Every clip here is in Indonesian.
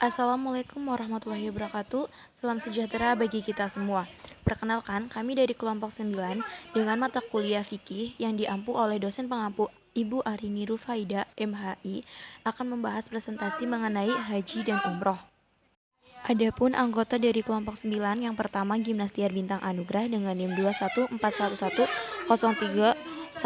Assalamualaikum warahmatullahi wabarakatuh. Salam sejahtera bagi kita semua. Perkenalkan, kami dari kelompok 9 dengan mata kuliah fikih yang diampu oleh dosen pengampu Ibu Arini Rufaida, MHI, akan membahas presentasi mengenai haji dan umroh. Adapun anggota dari kelompok 9 yang pertama Gimnastiar Bintang Anugrah dengan NIM 21411031129,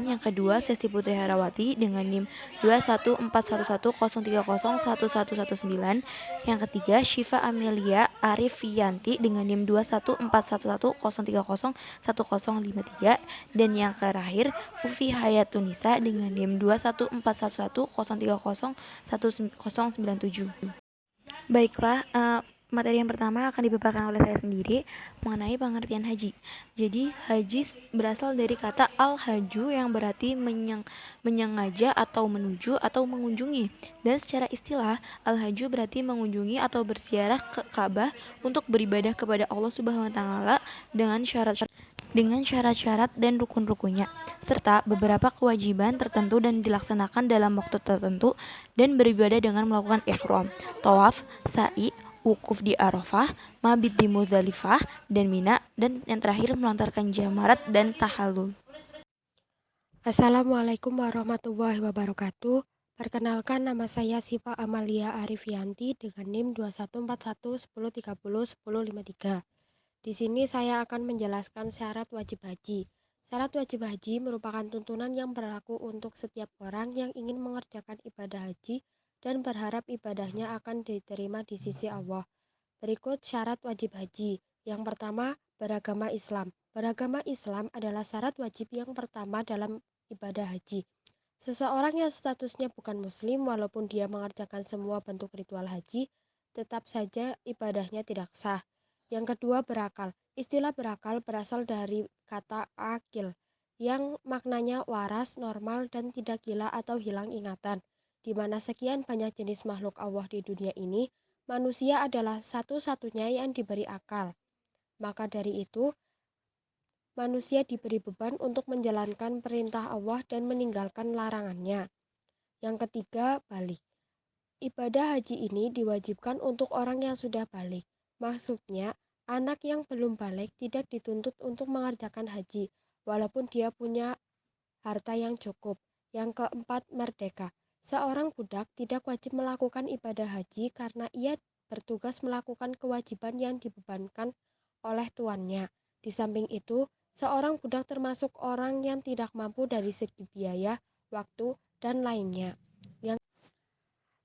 yang kedua Sesi Putri Harawati dengan NIM 2141103011119, yang ketiga Syifa Amelia Arifianti dengan NIM 2141103011053, dan yang terakhir Ufi Hayatunisa dengan NIM 2141103011097. Baiklah, materi yang pertama akan dipaparkan oleh saya sendiri mengenai pengertian haji. Jadi, haji berasal dari kata al-haju yang berarti menyengaja atau menuju atau mengunjungi. Dan secara istilah, al-haju berarti mengunjungi atau berziarah ke Ka'bah untuk beribadah kepada Allah Subhanahu wa taala dengan syarat-syarat dan rukun-rukunnya, serta beberapa kewajiban tertentu dan dilaksanakan dalam waktu tertentu, dan beribadah dengan melakukan ihram, tawaf, sa'i, wukuf di Arafah, mabit di Muzdalifah dan Mina, dan yang terakhir melontarkan jamarat dan tahallul. Assalamualaikum warahmatullahi wabarakatuh. Perkenalkan, nama saya Siva Amalia Arifianti dengan NIM 2141110301053. Di sini saya akan menjelaskan syarat wajib haji. Syarat wajib haji merupakan tuntunan yang berlaku untuk setiap orang yang ingin mengerjakan ibadah haji dan berharap ibadahnya akan diterima di sisi Allah. Berikut syarat wajib haji. Yang pertama, beragama Islam. Beragama Islam adalah syarat wajib yang pertama dalam ibadah haji. Seseorang yang statusnya bukan muslim walaupun dia mengerjakan semua bentuk ritual haji, tetap saja ibadahnya tidak sah. Yang kedua, berakal. Istilah berakal berasal dari kata akil, yang maknanya waras, normal, dan tidak gila atau hilang ingatan. Di mana sekian banyak jenis makhluk Allah di dunia ini, manusia adalah satu-satunya yang diberi akal. Maka dari itu, manusia diberi beban untuk menjalankan perintah Allah dan meninggalkan larangannya. Yang ketiga, balik. Ibadah haji ini diwajibkan untuk orang yang sudah balik. Maksudnya, anak yang belum balik tidak dituntut untuk mengerjakan haji, walaupun dia punya harta yang cukup. Yang keempat, merdeka. Seorang budak tidak wajib melakukan ibadah haji karena ia bertugas melakukan kewajiban yang dibebankan oleh tuannya. Di samping itu, seorang budak termasuk orang yang tidak mampu dari segi biaya, waktu, dan lainnya. Yang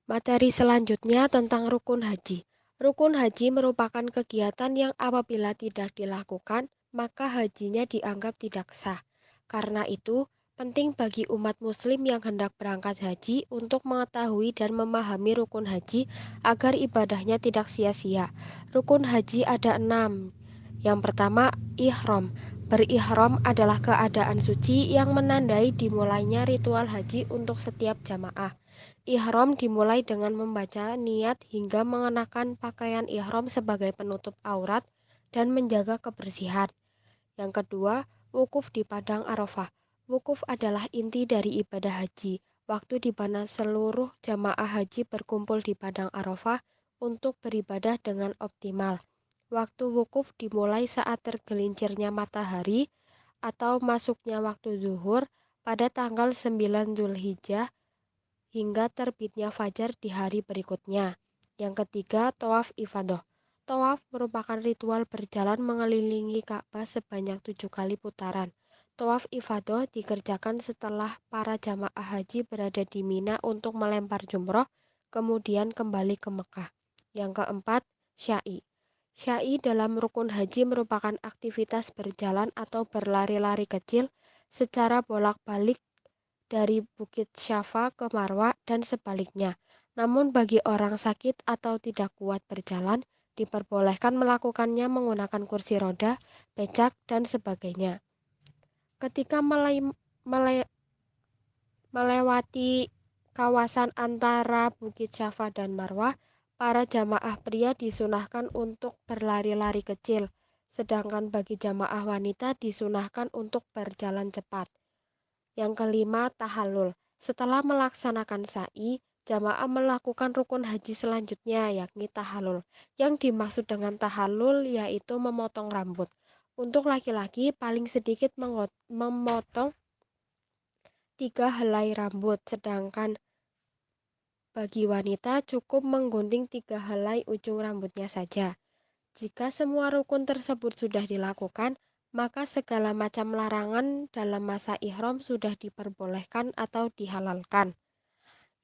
materi selanjutnya tentang rukun haji. Rukun haji merupakan kegiatan yang apabila tidak dilakukan, maka hajinya dianggap tidak sah. Karena itu, penting bagi umat muslim yang hendak berangkat haji untuk mengetahui dan memahami rukun haji agar ibadahnya tidak sia-sia. Rukun haji ada 6. Yang pertama, ihram. Berihram adalah keadaan suci yang menandai dimulainya ritual haji untuk setiap jamaah. Ihram dimulai dengan membaca niat hingga mengenakan pakaian ihram sebagai penutup aurat dan menjaga kebersihan. Yang kedua, wukuf di Padang Arafah. Wukuf adalah inti dari ibadah haji, waktu di mana seluruh jamaah haji berkumpul di Padang Arafah untuk beribadah dengan optimal. Waktu wukuf dimulai saat tergelincirnya matahari atau masuknya waktu zuhur pada tanggal 9 Zulhijjah hingga terbitnya fajar di hari berikutnya. Yang ketiga, tawaf ifadah. Tawaf merupakan ritual berjalan mengelilingi Ka'bah sebanyak 7 kali putaran. Tawaf ifadah dikerjakan setelah para jamaah haji berada di Mina untuk melempar jumroh, kemudian kembali ke Mekah. Yang keempat, sya'i. Sya'i dalam rukun haji merupakan aktivitas berjalan atau berlari-lari kecil secara bolak-balik dari Bukit Syafa ke Marwa dan sebaliknya. Namun bagi orang sakit atau tidak kuat berjalan, diperbolehkan melakukannya menggunakan kursi roda, becak, dan sebagainya. Ketika melewati kawasan antara Bukit Syafa dan Marwah, para jamaah pria disunahkan untuk berlari-lari kecil, sedangkan bagi jamaah wanita disunahkan untuk berjalan cepat. Yang kelima, tahallul. Setelah melaksanakan sa'i, Jamaah melakukan rukun haji selanjutnya, yakni tahallul. Yang dimaksud dengan tahallul yaitu memotong rambut. Untuk laki-laki paling sedikit memotong 3 helai rambut, sedangkan bagi wanita cukup menggunting 3 helai ujung rambutnya saja. Jika semua rukun tersebut sudah dilakukan, maka segala macam larangan dalam masa ihram sudah diperbolehkan atau dihalalkan.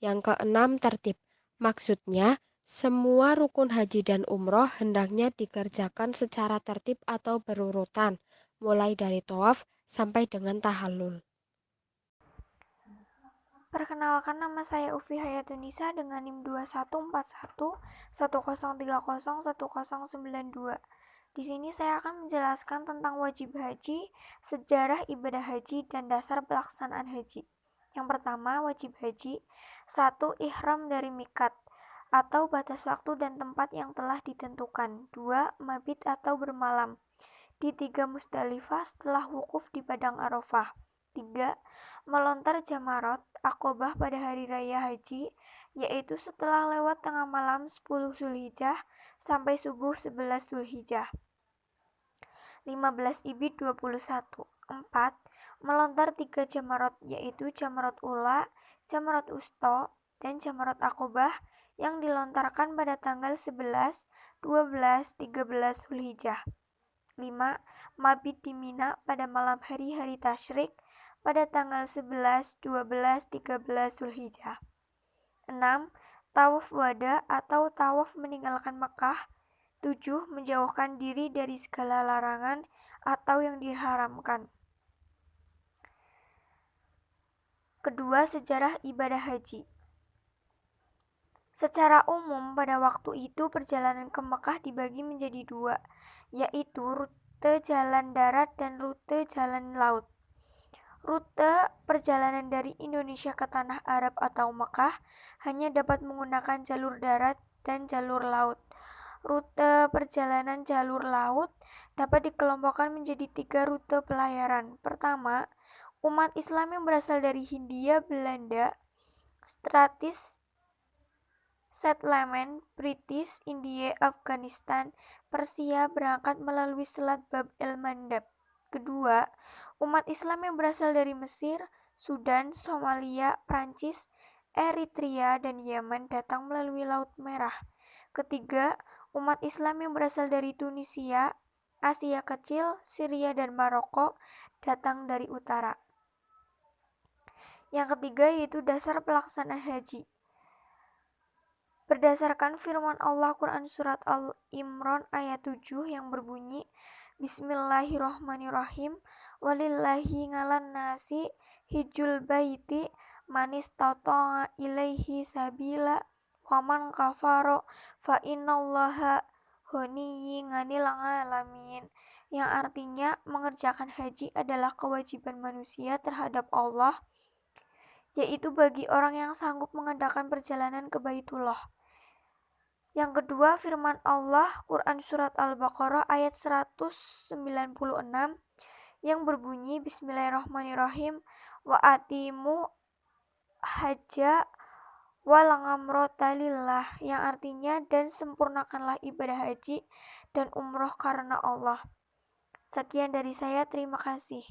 Yang keenam, tertib. Maksudnya, semua rukun haji dan umroh hendaknya dikerjakan secara tertib atau berurutan, mulai dari tawaf sampai dengan tahallul. Perkenalkan, nama saya Ufi Hayatunisa dengan NIM 2141 10301092. Di sini saya akan menjelaskan tentang wajib haji, sejarah ibadah haji, dan dasar pelaksanaan haji. Yang pertama, wajib haji. 1. Ihram dari mikat atau batas waktu dan tempat yang telah ditentukan. 2. Mabit atau bermalam di 3 Musdalifah setelah wukuf di Padang Arafah. 3. Melontar jamarot Aqobah pada hari raya haji, yaitu setelah lewat tengah malam 10 Zulhijjah sampai subuh 11 Zulhijjah. 15 Ibit 21. 4. Melontar 3 jamarot, yaitu jamarot ula, jamarot usto, dan jamarot Aqobah yang dilontarkan pada tanggal 11, 12, 13 Zulhijjah. 5. Mabit di Mina pada malam hari-hari tasyrik pada tanggal 11, 12, 13 Zulhijjah. 6. Tawaf wada atau tawaf meninggalkan Mekah. 7. Menjauhkan diri dari segala larangan atau yang diharamkan. Kedua, sejarah ibadah haji. Secara umum, pada waktu itu perjalanan ke Mekah dibagi menjadi 2, yaitu rute jalan darat dan rute jalan laut. Rute perjalanan dari Indonesia ke Tanah Arab atau Mekah hanya dapat menggunakan jalur darat dan jalur laut. Rute perjalanan jalur laut dapat dikelompokkan menjadi 3 rute pelayaran. Pertama, umat Islam yang berasal dari Hindia Belanda, Stratis Settlement, British India, Afghanistan, Persia berangkat melalui Selat Bab el-Mandab. Kedua, umat Islam yang berasal dari Mesir, Sudan, Somalia, Prancis, Eritrea, dan Yaman datang melalui Laut Merah. Ketiga, umat Islam yang berasal dari Tunisia, Asia Kecil, Syria, dan Maroko datang dari utara. Yang ketiga yaitu dasar pelaksanaan haji. Berdasarkan firman Allah Quran Surat Al-Imran ayat 7 yang berbunyi, Bismillahirrohmanirrohim, walillahi ngalan nasi hijul baiti manis tato'a ilaihi sabila waman kafaro fa innallaha honiyyi nganil alamin, yang artinya mengerjakan haji adalah kewajiban manusia terhadap Allah, yaitu bagi orang yang sanggup mengadakan perjalanan ke Baitullah. Yang kedua, firman Allah Quran Surat Al-Baqarah ayat 196 yang berbunyi, Bismillahirrahmanirrahim, wa atimu hajja wal umrata lillah, yang artinya dan sempurnakanlah ibadah haji dan umroh karena Allah. Sekian dari saya, terima kasih.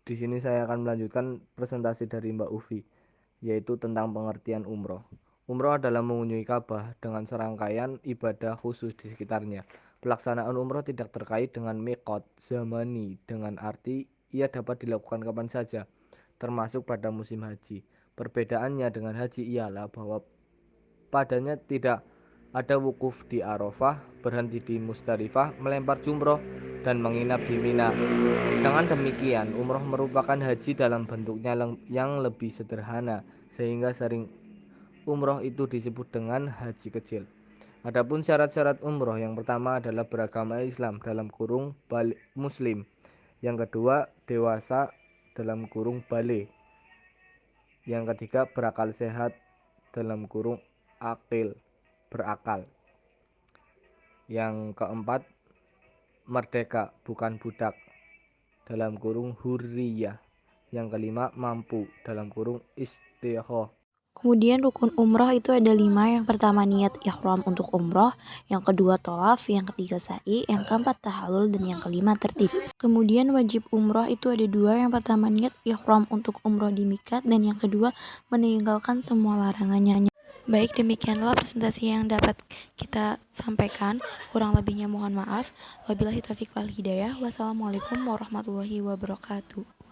Di sini saya akan melanjutkan presentasi dari Mbak Ufi, yaitu tentang pengertian umroh. Umroh adalah mengunjungi Ka'bah dengan serangkaian ibadah khusus di sekitarnya. Pelaksanaan umroh tidak terkait dengan miqat zamani, dengan arti ia dapat dilakukan kapan saja, termasuk pada musim haji. Perbedaannya dengan haji ialah bahwa padanya tidak ada wukuf di Arafah, berhenti di Musdalifah, melempar jumroh, dan menginap di Mina. Dengan demikian, umroh merupakan haji dalam bentuknya yang lebih sederhana, sehingga sering umroh itu disebut dengan haji kecil. Adapun syarat-syarat umroh, yang pertama adalah beragama Islam dalam kurung Muslim. Yang kedua, dewasa dalam kurung balik. Yang ketiga, berakal sehat dalam kurung akil, berakal. Yang keempat, merdeka bukan budak dalam kurung hurriyah. Yang kelima, mampu dalam kurung istiqoh. Kemudian rukun umroh itu ada 5. Yang pertama niat ihram untuk umroh, yang kedua tawaf, yang ketiga sa'i, yang keempat tahallul, dan yang kelima tertib. Kemudian wajib umroh itu ada 2. Yang pertama niat ihram untuk umroh di miqat, dan yang kedua meninggalkan semua larangannya. Baik, demikianlah presentasi yang dapat kita sampaikan. Kurang lebihnya mohon maaf. Wabillahi taufiq wal hidayah. Wassalamualaikum warahmatullahi wabarakatuh.